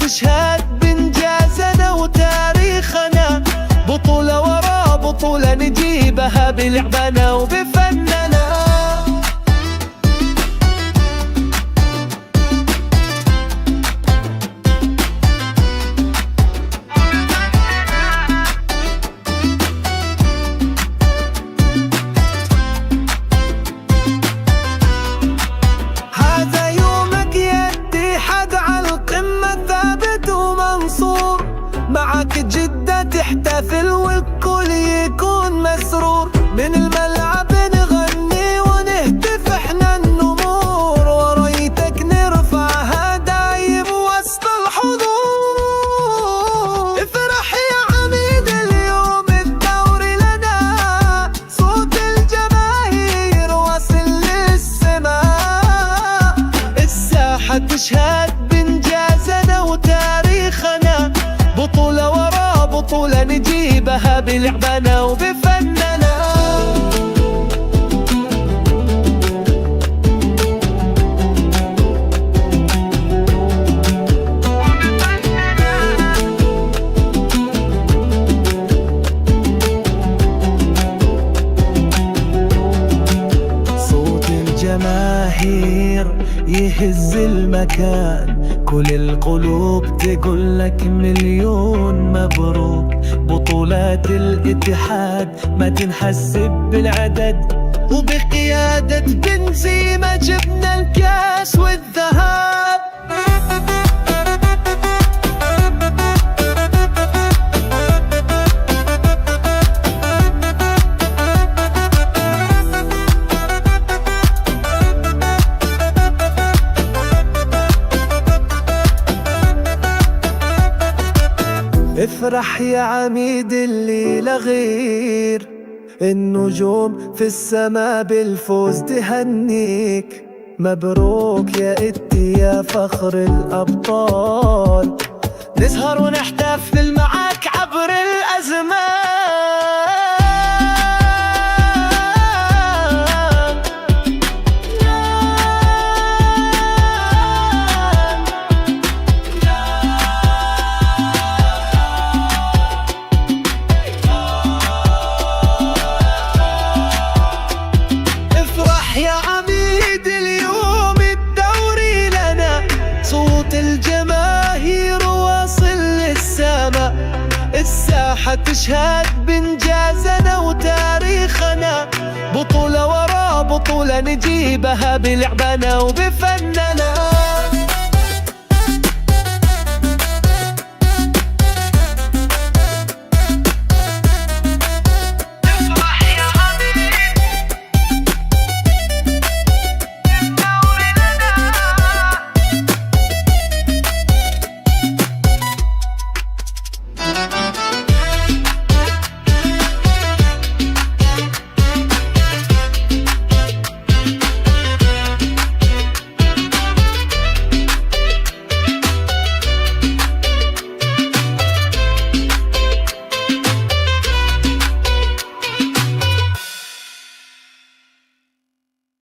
تشهد بإنجازنا وتاريخنا، بطولة ورا بطولة نجيبها بلعبنا وبفننا. هذا يومك يا اتحاد، على القمة ثابت ومنصور، معك جدة تحتفل والكل يكون مسرور. من الملعب نغني ونهتف احنا النمور، وريتك نرفعها دايم وسط الحضور. افرح يا عميد اليوم الدوري لنا، صوت الجماهير واصل للسماء. الساحة تشهد بإنجازنا وتاريخنا، بطولة ورا بطولة نجيبها بلعبنا وبفننا. صوت الجماهير يهز المكان، كل القلوب تقول لك مليون مبروك. بطولات الاتحاد ما تنحسب بالعدد، وبقيادة بنزيما جبنا الكاس والذهب. افرح يا عميد الليلة غير، النجوم في السما بالفوز تهنيك. مبروك يا يا فخر الأبطال، نسهر ونحتفل معاك عبر الأزمان. يا عميد اليوم الدوري لنا، صوت الجماهير واصل للسما. الساحة تشهد بإنجازنا وتاريخنا، بطولة ورا بطولة نجيبها بلعبنا وبفننا.